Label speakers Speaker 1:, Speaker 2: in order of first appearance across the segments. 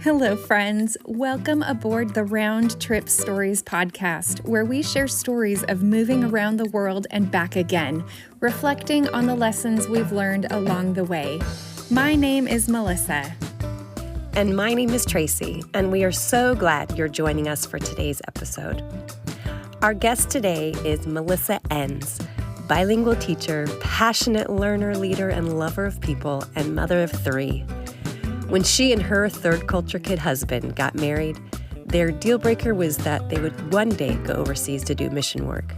Speaker 1: Hello, friends. Welcome aboard the Round Trip Stories podcast, where we share stories of moving around the world and back again, reflecting on the lessons we've learned along the way. My name is Melissa.
Speaker 2: And my name is Tracy, and we are so glad you're joining us for today's episode. Our guest today is Melissa Ens, bilingual teacher, passionate learner, leader, and lover of people, and mother of three. When she and her third culture kid husband got married, their deal breaker was that they would one day go overseas to do mission work.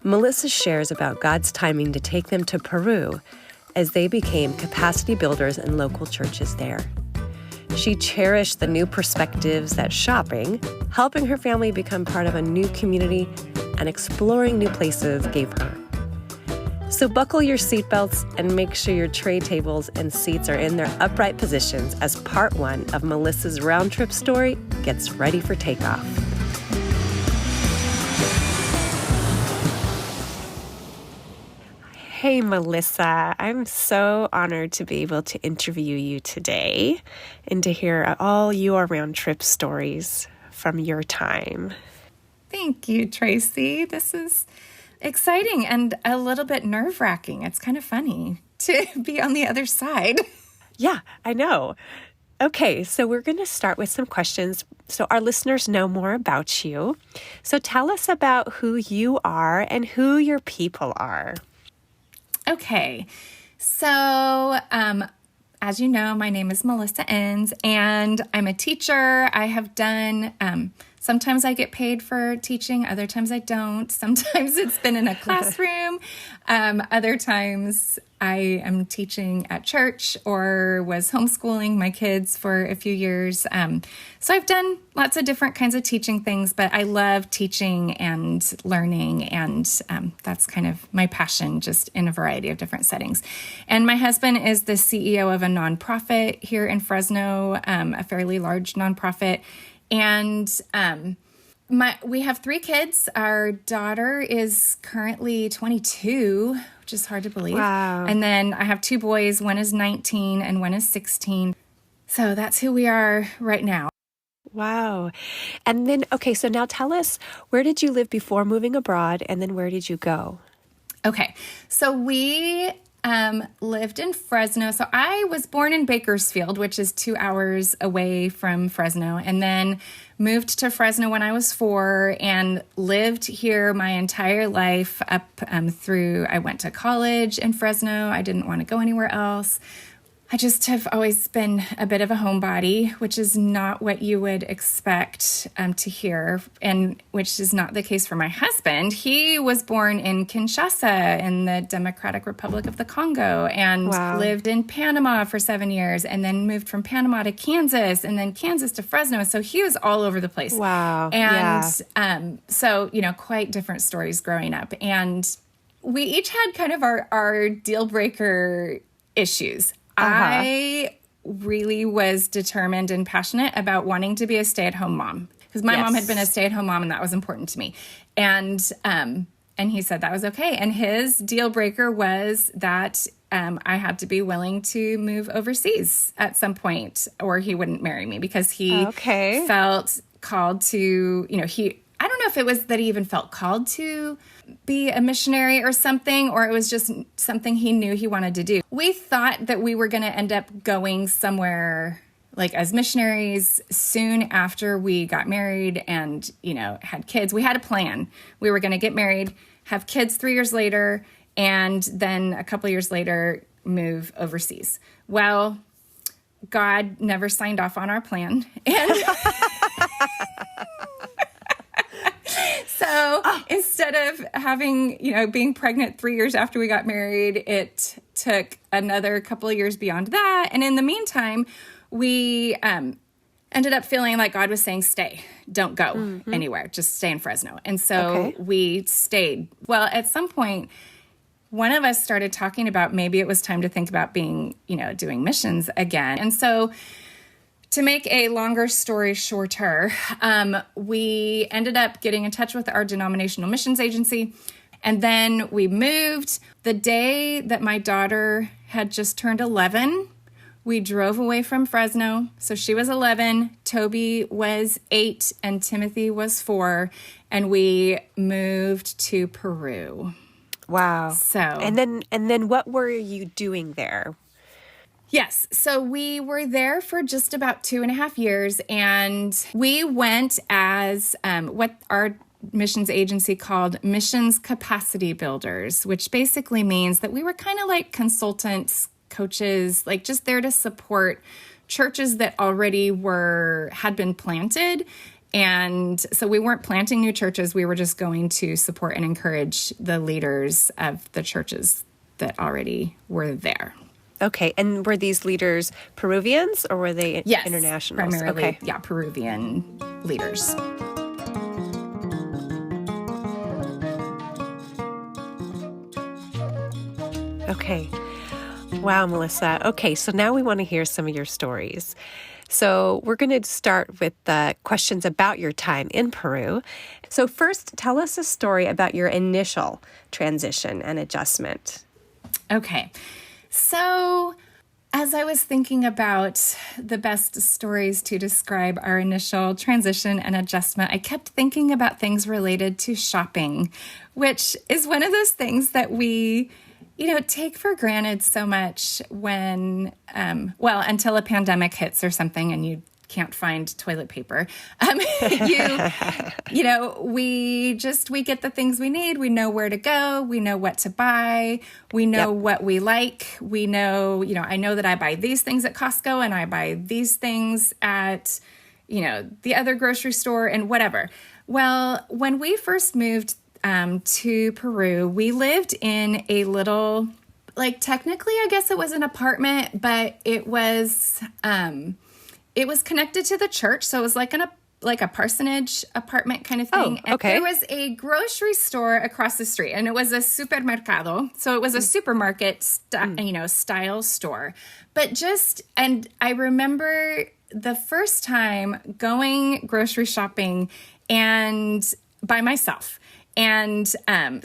Speaker 2: Melissa shares about God's timing to take them to Peru as they became capacity builders in local churches there. She cherished the new perspectives that shopping, helping her family become part of a new community, and exploring new places gave her. So buckle your seatbelts and make sure your tray tables and seats are in their upright positions as part one of Melissa's round trip story gets ready for takeoff. Hey, Melissa, I'm so honored to be able to interview you today and to hear all your round trip stories from your time.
Speaker 1: Thank you, Tracy. This is exciting and a little bit nerve-wracking. It's kind of funny to be on the other side.
Speaker 2: Yeah, I know. Okay, so we're going to start with some questions so our listeners know more about you. So tell us about who you are and who your people are.
Speaker 1: Okay, so as you know, my name is Melissa Ens, and I'm a teacher. I have done, sometimes I get paid for teaching, other times I don't. Sometimes it's been in a classroom. Other times I am teaching at church or was homeschooling my kids for a few years. So I've done lots of different kinds of teaching things, but I love teaching and learning, and that's kind of my passion, just in a variety of different settings. And my husband is the CEO of a nonprofit here in Fresno, a fairly large nonprofit. And we have three kids. Our daughter is currently 22, which is hard to believe.
Speaker 2: Wow.
Speaker 1: And then I have two boys. One is 19 and one is 16. So that's who we are right now.
Speaker 2: Wow. And then, okay, so now tell us, where did you live before moving abroad, and then where did you go?
Speaker 1: Okay, so we lived in Fresno. So I was born in Bakersfield, which is 2 hours away from Fresno, and then moved to Fresno when I was 4 and lived here my entire life up through, I went to college in Fresno. I didn't want to go anywhere else. I just have always been a bit of a homebody, which is not what you would expect to hear, and which is not the case for my husband. He was born in Kinshasa in the Democratic Republic of the Congo and lived in Panama for 7 years, and then moved from Panama to Kansas, and then Kansas to Fresno. So he was all over the place.
Speaker 2: Wow.
Speaker 1: And so, quite different stories growing up. And we each had kind of our deal breaker issues. I really was determined and passionate about wanting to be a stay-at-home mom, because my mom had been a stay-at-home mom, and that was important to me. And he said that was okay. And his deal breaker was that I had to be willing to move overseas at some point, or he wouldn't marry me, because he felt called to, I don't know if it was that he even felt called to be a missionary or something, or it was just something he knew he wanted to do. We thought that we were going to end up going somewhere like as missionaries soon after we got married and, had kids. We had a plan. We were going to get married, have kids 3 years later, and then a couple years later move overseas. Well, God never signed off on our plan. And so instead of having, being pregnant 3 years after we got married, it took another couple of years beyond that. And in the meantime, we ended up feeling like God was saying, stay, don't go anywhere, just stay in Fresno. And so we stayed. Well, at some point, one of us started talking about maybe it was time to think about being, doing missions again. And so to make a longer story shorter, we ended up getting in touch with our denominational missions agency, and then we moved. The day that my daughter had just turned 11, We drove away from Fresno. So she was 11, Toby was 8, and Timothy was 4. And we moved to Peru.
Speaker 2: Wow.
Speaker 1: So
Speaker 2: and then what were you doing there?
Speaker 1: Yes. So we were there for just about 2.5 years, and we went as what our missions agency called missions capacity builders, which basically means that we were kind of like consultants, coaches, like just there to support churches that already had been planted. And so we weren't planting new churches. We were just going to support and encourage the leaders of the churches that already were there.
Speaker 2: Okay. And were these leaders Peruvians or were they internationals?
Speaker 1: Primarily,
Speaker 2: okay.
Speaker 1: Yeah, Peruvian leaders.
Speaker 2: Okay. Wow, Melissa. Okay, so now we want to hear some of your stories. So we're going to start with the questions about your time in Peru. So first, tell us a story about your initial transition and adjustment.
Speaker 1: Okay. So as I was thinking about the best stories to describe our initial transition and adjustment, I kept thinking about things related to shopping, which is one of those things that we take for granted so much when, until a pandemic hits or something and you can't find toilet paper. We get the things we need. We know where to go. We know what to buy. We know what we like. We know, I know that I buy these things at Costco and I buy these things at, the other grocery store and whatever. Well, when we first moved to Peru, we lived in a little, technically, I guess it was an apartment, but it was connected to the church. So it was like a parsonage apartment kind of thing.
Speaker 2: Oh, okay.
Speaker 1: And there was a grocery store across the street, and it was a supermercado. So it was a supermarket, style store. And I remember the first time going grocery shopping and by myself. And so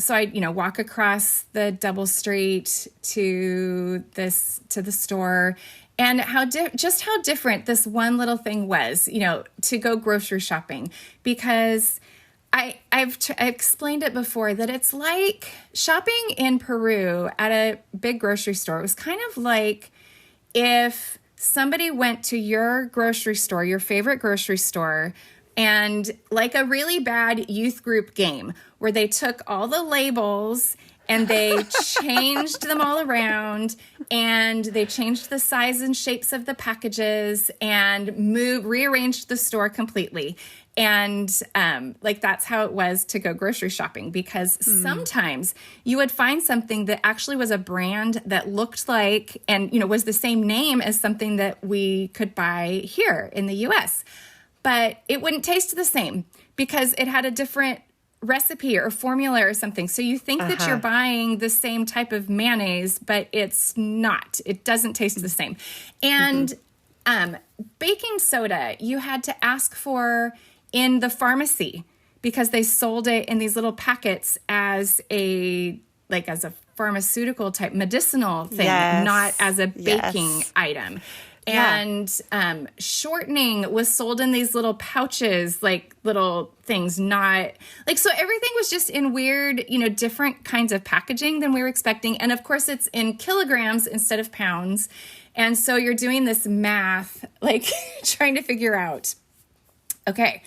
Speaker 1: I, walk across the double street to the store, and how different this one little thing was, to go grocery shopping, because I've explained it before that it's like shopping in Peru at a big grocery store. It was kind of like if somebody went to your grocery store, your favorite grocery store, and like a really bad youth group game where they took all the labels and they changed them all around, and they changed the size and shapes of the packages and rearranged the store completely. And that's how it was to go grocery shopping, because sometimes you would find something that actually was a brand that looked like and, was the same name as something that we could buy here in the US. But it wouldn't taste the same because it had a different recipe or formula or something. So you think that you're buying the same type of mayonnaise, but it's not. It doesn't taste the same. And baking soda, you had to ask for in the pharmacy because they sold it in these little packets as a pharmaceutical type medicinal thing, not as a baking item. And shortening was sold in these little pouches, like little things, not like, so everything was just in weird, different kinds of packaging than we were expecting. And of course it's in kilograms instead of pounds. And so you're doing this math, trying to figure out, okay,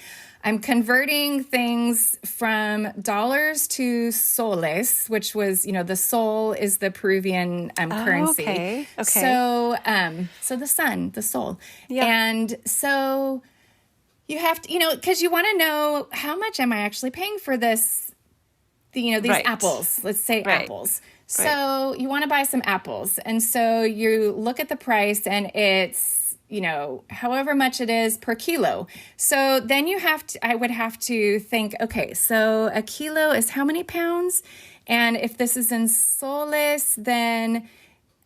Speaker 1: I'm converting things from dollars to soles, which was, the sol is the Peruvian currency.
Speaker 2: Okay.
Speaker 1: So the sun, the sol. Yeah. And so you have to, because you want to know how much am I actually paying for this, these apples, let's say apples. So you want to buy some apples. And so you look at the price and it's, however much it is per kilo. So then I would have to think, okay, so a kilo is how many pounds? And if this is in soles, then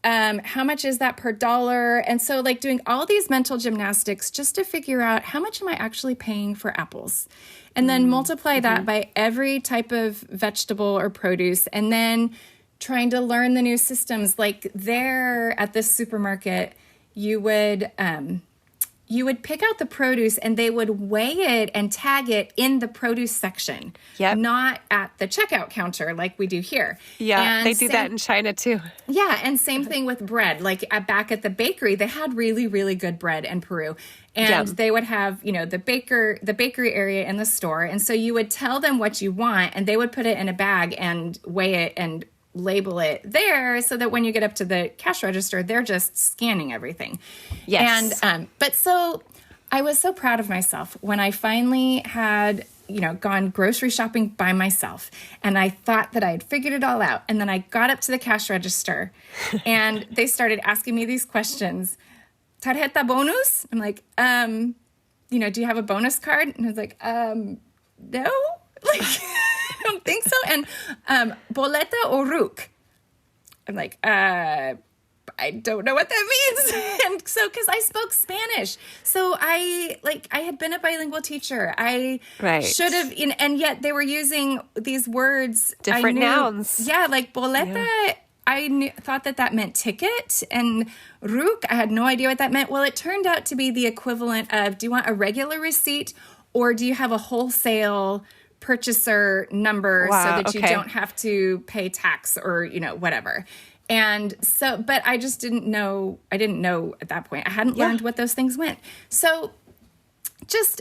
Speaker 1: how much is that per dollar? And so doing all these mental gymnastics just to figure out how much am I actually paying for apples? And then multiply that by every type of vegetable or produce. And then trying to learn the new systems. There at this supermarket, you would pick out the produce and they would weigh it and tag it in the produce section, not at the checkout counter like we do here.
Speaker 2: Yeah,
Speaker 1: and
Speaker 2: they do that in China too.
Speaker 1: Yeah, and same thing with bread. Like back at the bakery, they had really, really good bread in Peru. And they would have, the bakery area in the store. And so you would tell them what you want and they would put it in a bag and weigh it and label it there so that when you get up to the cash register, they're just scanning everything.
Speaker 2: Yes.
Speaker 1: And, but so I was so proud of myself when I finally had, gone grocery shopping by myself and I thought that I had figured it all out. And then I got up to the cash register and they started asking me these questions. Tarjeta bonus? I'm like, do you have a bonus card? And I was like, no. Like, I don't think so. And boleta or RUC? I'm like, I don't know what that means. And so, because I spoke Spanish. So I had been a bilingual teacher. I should have, and yet they were using these words.
Speaker 2: Different nouns.
Speaker 1: Yeah, like boleta. Yeah. I thought that meant ticket, and RUC, I had no idea what that meant. Well, it turned out to be the equivalent of, do you want a regular receipt or do you have a wholesale purchaser number so that you don't have to pay tax or, whatever. And so, but I just didn't know. I didn't know at that point. I hadn't learned what those things meant. So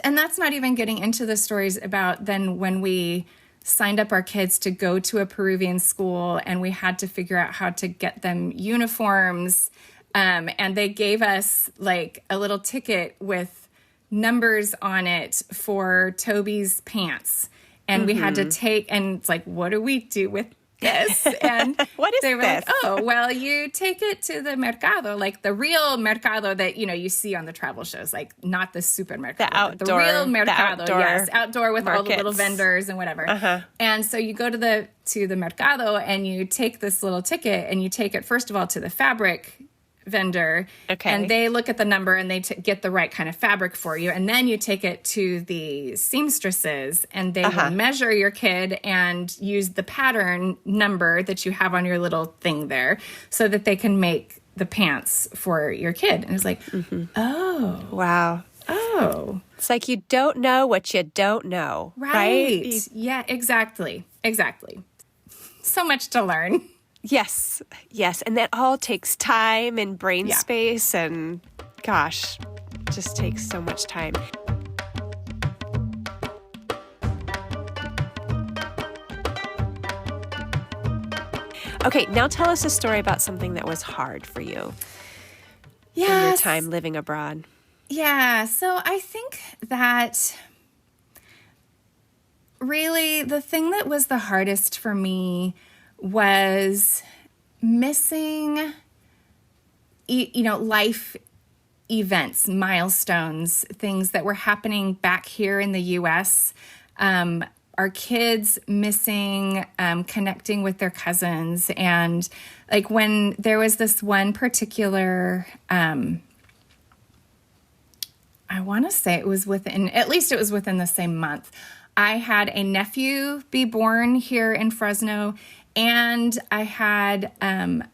Speaker 1: and that's not even getting into the stories about then when we signed up our kids to go to a Peruvian school and we had to figure out how to get them uniforms. And they gave us like a little ticket with numbers on it for Toby's pants. And we had to take, and it's like, what do we do with this? And
Speaker 2: what is
Speaker 1: they were
Speaker 2: this?
Speaker 1: like, oh, well, you take it to the mercado, like the real mercado that, you see on the travel shows, like not the supermercado,
Speaker 2: the outdoor,
Speaker 1: the real mercado,
Speaker 2: yes,
Speaker 1: outdoor with
Speaker 2: markets.
Speaker 1: all the little vendors and whatever. And so you go to the mercado and you take this little ticket and you take it, first of all, to the fabric vendor, and they look at the number and they get the right kind of fabric for you, and then you take it to the seamstresses and they will measure your kid and use the pattern number that you have on your little thing there so that they can make the pants for your kid. And it's like, oh,
Speaker 2: wow,
Speaker 1: oh,
Speaker 2: it's like you don't know what you don't know, right?
Speaker 1: Yeah, exactly. So much to learn.
Speaker 2: Yes. And that all takes time and brain space and, gosh, just takes so much time. Okay, now tell us a story about something that was hard for you in your time living abroad.
Speaker 1: Yeah, so I think that really the thing that was the hardest for me was missing, life events, milestones, things that were happening back here in the U.S. Our kids missing connecting with their cousins. And like when there was this one particular, I want to say it was within the same month. I had a nephew be born here in Fresno, and I had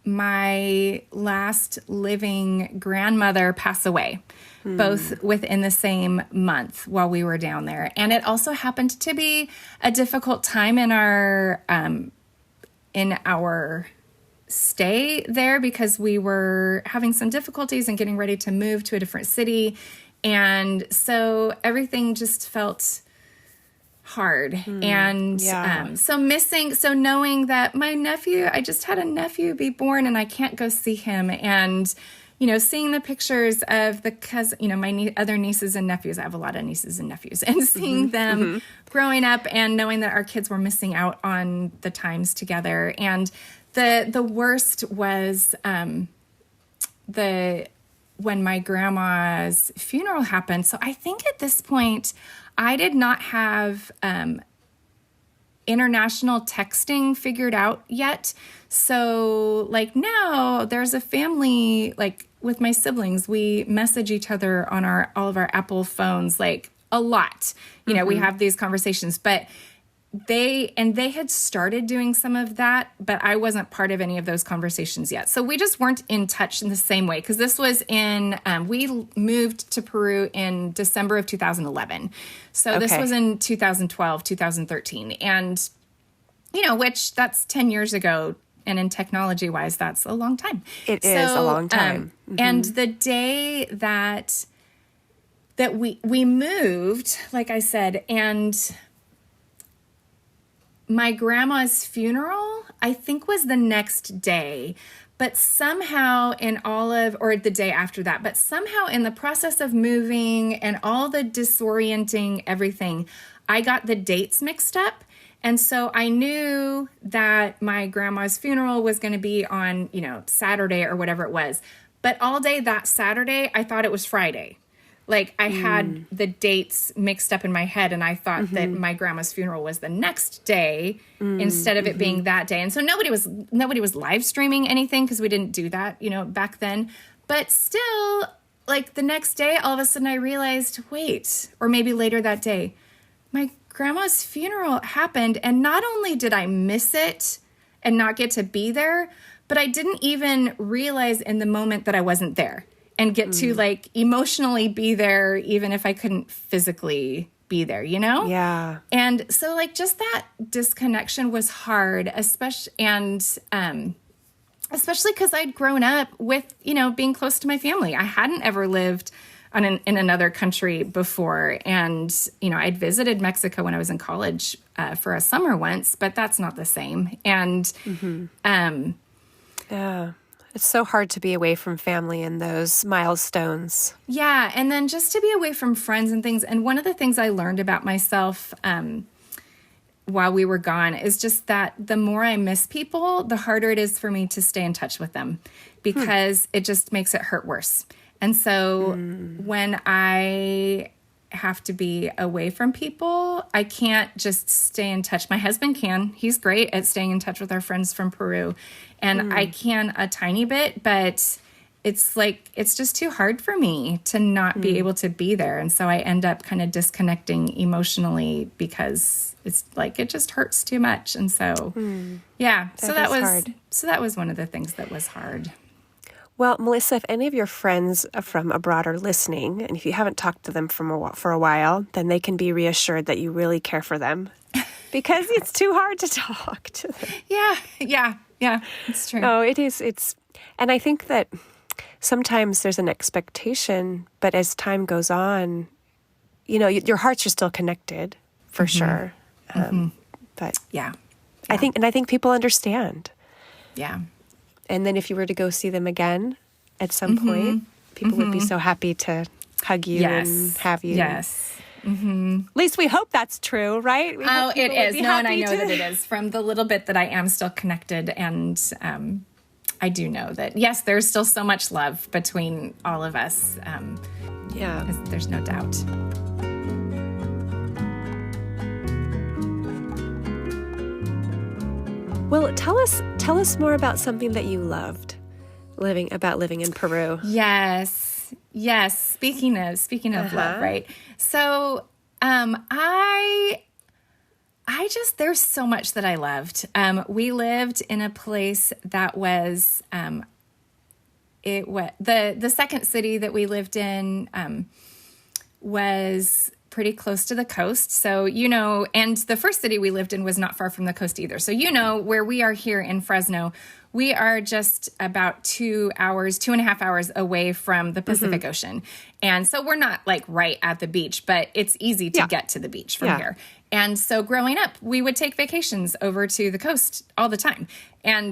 Speaker 1: my last living grandmother pass away, both within the same month while we were down there. And it also happened to be a difficult time in our stay there because we were having some difficulties and getting ready to move to a different city. And so everything just felt hard. And so knowing that my nephew, I just had a nephew be born and I can't go see him. And, seeing the pictures of the cousin, my other nieces and nephews, I have a lot of nieces and nephews, and seeing them growing up and knowing that our kids were missing out on the times together. And the worst was when my grandma's funeral happened. So I think at this point, I did not have international texting figured out yet. So like now there's a family, like with my siblings, we message each other on all of our Apple phones, like a lot, we have these conversations, but they had started doing some of that, but I wasn't part of any of those conversations yet. So we just weren't in touch in the same way, because this was we moved to Peru in December of 2011. So this was in 2012, 2013. And, which that's 10 years ago. And in technology wise, that's a long time.
Speaker 2: It is a long time.
Speaker 1: And the day that we moved, like I said, and my grandma's funeral, I think, was the next day. But somehow or the day after that, but somehow in the process of moving and all the disorienting everything, I got the dates mixed up. And so I knew that my grandma's funeral was going to be on, Saturday or whatever it was. But all day that Saturday, I thought it was Friday. Like, I had the dates mixed up in my head, and I thought that my grandma's funeral was the next day instead of it being that day. And so nobody was live streaming anything, because we didn't do that, back then. But still, like, the next day, all of a sudden I realized, wait, or maybe later that day, my grandma's funeral happened, and not only did I miss it and not get to be there, but I didn't even realize in the moment that I wasn't there and get to like emotionally be there, even if I couldn't physically be there,
Speaker 2: Yeah.
Speaker 1: And so like just that disconnection was hard, especially because I'd grown up with, being close to my family. I hadn't ever lived in another country before. And, I'd visited Mexico when I was in college for a summer once, but that's not the same. And,
Speaker 2: yeah, it's so hard to be away from family in those milestones.
Speaker 1: Yeah. And then just to be away from friends and things. And one of the things I learned about myself, while we were gone, is just that the more I miss people, the harder it is for me to stay in touch with them, because it just makes it hurt worse. And so when I have to be away from people, I can't just stay in touch. My husband can. He's great at staying in touch with our friends from Peru. And I can a tiny bit, but it's just too hard for me to not be able to be there. And so I end up kind of disconnecting emotionally, because it's like, it just hurts too much. And so, yeah, that was hard. So that was one of the things that was hard.
Speaker 2: Well, Melissa, if any of your friends from abroad are listening, and if you haven't talked to them for a while, then they can be reassured that you really care for them, because it's too hard to talk to them.
Speaker 1: Yeah, it's true.
Speaker 2: No, it is. And I think that sometimes there's an expectation, but as time goes on, your hearts are still connected, for sure. But
Speaker 1: yeah,
Speaker 2: I think people understand.
Speaker 1: Yeah.
Speaker 2: And then if you were to go see them again at some point, people would be so happy to hug you and have you.
Speaker 1: Yes.
Speaker 2: At least we hope that's true, right?
Speaker 1: It is. No, and I know that it is, from the little bit that I am still connected. And I do know that, yes, there's still so much love between all of us. There's no doubt.
Speaker 2: Well, tell us more about something that you loved living in Peru.
Speaker 1: Yes. Speaking of love, right? So, I just, there's so much that I loved. We lived in a place that was, the second city that we lived in, was pretty close to the coast. So, and the first city we lived in was not far from the coast either. So, where we are here in Fresno, we are just about 2.5 hours away from the Pacific Ocean. And so we're not like right at the beach, but it's easy to get to the beach from here. And so growing up, we would take vacations over to the coast all the time,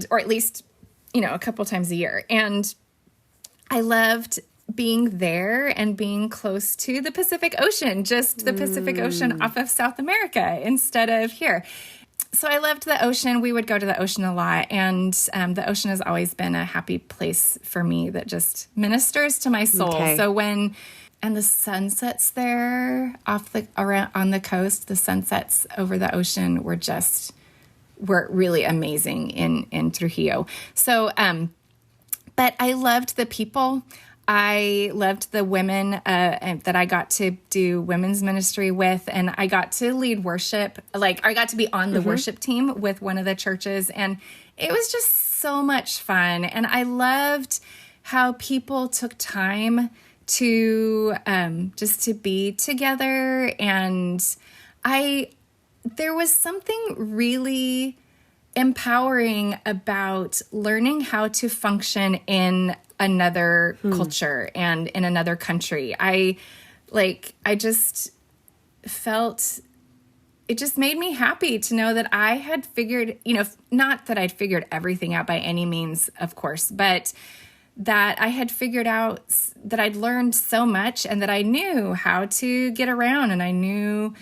Speaker 1: or at least, a couple times a year. And I loved being there and being close to the Pacific Ocean, just the Pacific Ocean off of South America instead of here. So I loved the ocean. We would go to the ocean a lot. And the ocean has always been a happy place for me that just ministers to my soul. Okay. So and the sunsets there on the coast, the sunsets over the ocean were really amazing in Trujillo. So, but I loved the people. I loved the women that I got to do women's ministry with, and I got to lead worship. Like, I got to be on the worship team with one of the churches, and it was just so much fun. And I loved how people took time to just to be together. And there was something really empowering about learning how to function in another culture and in another country. I just felt, it just made me happy to know that I had figured, not that I'd figured everything out by any means, of course, but that I had figured out that I'd learned so much and that I knew how to get around, and I knew,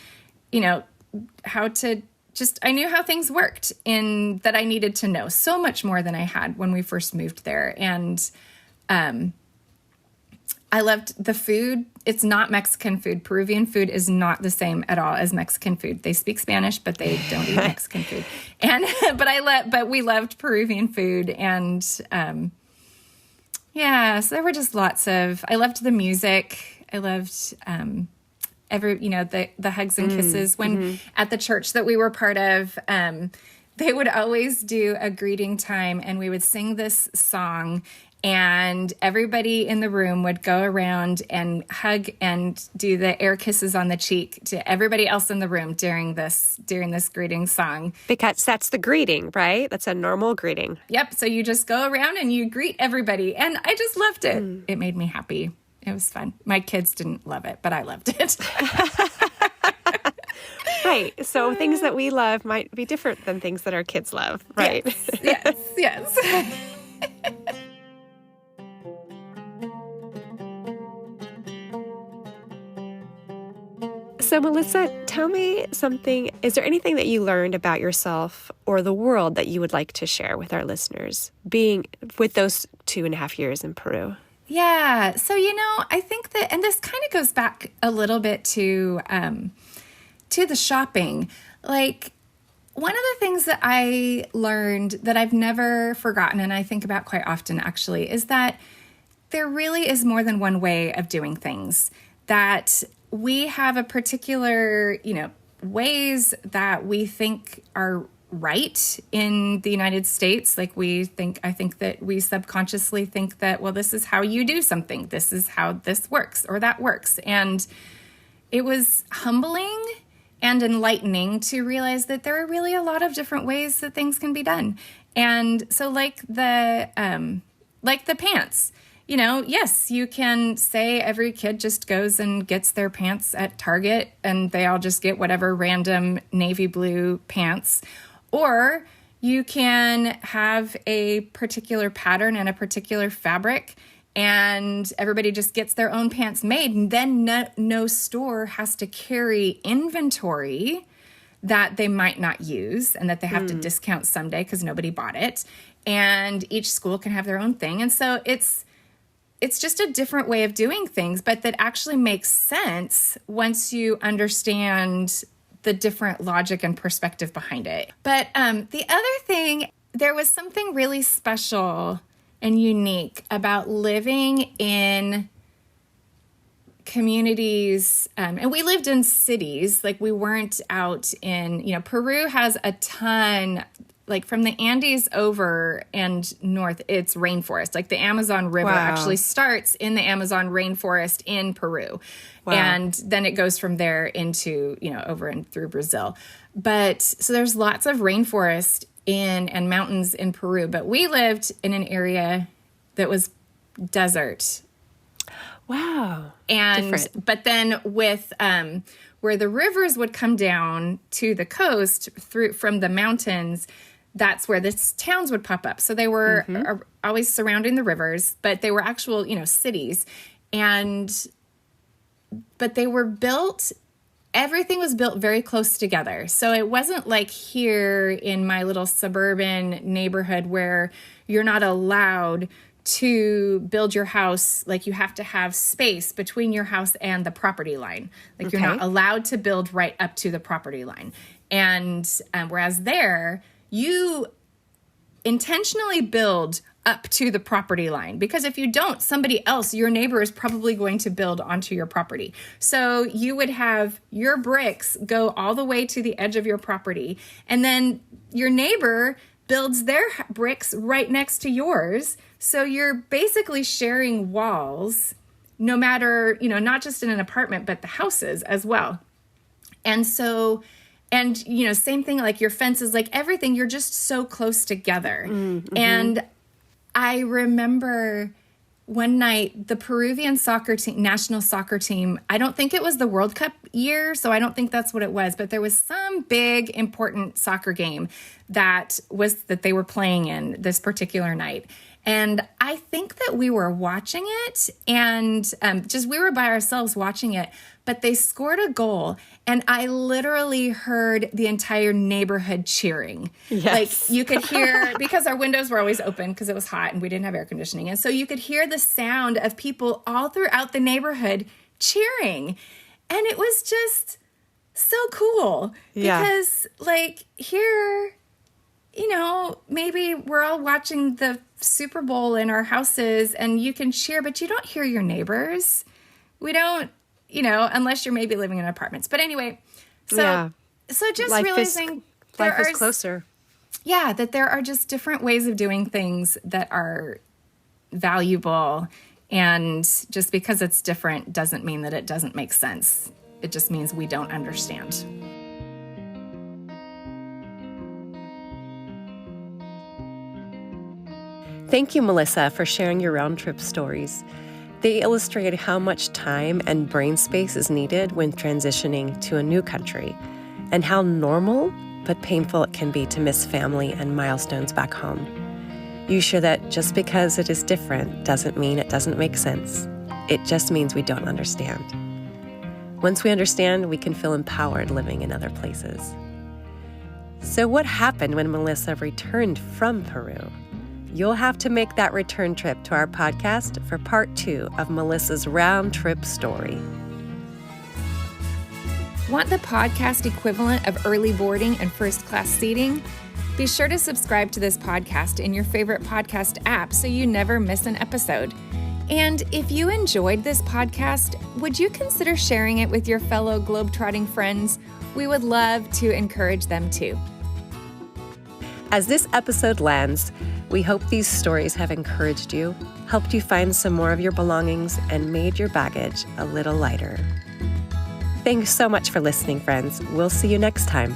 Speaker 1: I knew how things worked, in that I needed to know so much more than I had when we first moved there. And I loved the food. It's not Mexican food. Peruvian food is not the same at all as Mexican food. They speak Spanish, but they don't eat Mexican food. And but we loved Peruvian food, and so there were just I loved the music. I loved the hugs and kisses when at the church that we were part of. They would always do a greeting time, and we would sing this song, and everybody in the room would go around and hug and do the air kisses on the cheek to everybody else in the room during this greeting song.
Speaker 2: Because that's the greeting, right? That's a normal greeting.
Speaker 1: Yep. So you just go around and you greet everybody. And I just loved it. It made me happy. It was fun. My kids didn't love it, but I loved it.
Speaker 2: Right. So things that we love might be different than things that our kids love, right?
Speaker 1: Yes.
Speaker 2: So, Melissa, tell me something. Is there anything that you learned about yourself or the world that you would like to share with our listeners, being with those 2.5 years in Peru?
Speaker 1: Yeah. So, I think that, and this kind of goes back a little bit to the shopping. Like, one of the things that I learned that I've never forgotten, and I think about quite often actually, is that there really is more than one way of doing things. That we have a particular, ways that we think are right in the United States. Like I think that we subconsciously think that, well, this is how you do something. This is how this works or that works. And it was humbling and enlightening to realize that there are really a lot of different ways that things can be done. And so like the pants, yes, you can say every kid just goes and gets their pants at Target and they all just get whatever random navy blue pants. Or you can have a particular pattern and a particular fabric and everybody just gets their own pants made. And then no store has to carry inventory that they might not use and that they have to discount someday because nobody bought it. And each school can have their own thing. And so it's just a different way of doing things, but that actually makes sense once you understand the different logic and perspective behind it. But the other thing, there was something really special and unique about living in communities, and we lived in cities, like we weren't out in, Peru has a ton, like from the Andes over and north, it's rainforest. Like the Amazon River actually starts in the Amazon rainforest in Peru. Wow. And then it goes from there into, over and through Brazil. But so there's lots of rainforest and mountains in Peru. But we lived in an area that was desert.
Speaker 2: Wow.
Speaker 1: And different. But then with where the rivers would come down to the coast from the mountains, that's where the towns would pop up. So they were always surrounding the rivers, but they were actual, cities. But they were built, everything was built very close together. So it wasn't like here in my little suburban neighborhood where you're not allowed to build your house, like you have to have space between your house and the property line. Like you're not allowed to build right up to the property line. And whereas there, you intentionally build up to the property line, because if you don't, somebody else, your neighbor, is probably going to build onto your property. So you would have your bricks go all the way to the edge of your property, and then your neighbor builds their bricks right next to yours. So you're basically sharing walls, no matter, not just in an apartment, but the houses as well. And so, same thing, like your fences, like everything, you're just so close together. Mm-hmm. And I remember one night, the Peruvian soccer team, national soccer team, I don't think it was the World Cup year, so I don't think that's what it was, but there was some big important soccer game that they were playing in this particular night. And I think that we were watching it, and we were by ourselves watching it, but they scored a goal, and I literally heard the entire neighborhood cheering.
Speaker 2: Yes.
Speaker 1: Like you could hear, because our windows were always open because it was hot and we didn't have air conditioning. And so you could hear the sound of people all throughout the neighborhood cheering. And it was just so cool because like here, maybe we're all watching the Super Bowl in our houses and you can cheer, but you don't hear your neighbors. We don't, unless you're maybe living in apartments. But anyway, so just realizing
Speaker 2: life is closer.
Speaker 1: Yeah, that there are just different ways of doing things that are valuable. And just because it's different doesn't mean that it doesn't make sense. It just means we don't understand.
Speaker 2: Thank you, Melissa, for sharing your round trip stories. They illustrate how much time and brain space is needed when transitioning to a new country, and how normal but painful it can be to miss family and milestones back home. You share that just because it is different doesn't mean it doesn't make sense. It just means we don't understand. Once we understand, we can feel empowered living in other places. So what happened when Melissa returned from Peru? You'll have to make that return trip to our podcast for part 2 of Melissa's round trip story.
Speaker 1: Want the podcast equivalent of early boarding and first class seating? Be sure to subscribe to this podcast in your favorite podcast app so you never miss an episode. And if you enjoyed this podcast, would you consider sharing it with your fellow globetrotting friends? We would love to encourage them too.
Speaker 2: As this episode lands, we hope these stories have encouraged you, helped you find some more of your belongings, and made your baggage a little lighter. Thanks so much for listening, friends. We'll see you next time.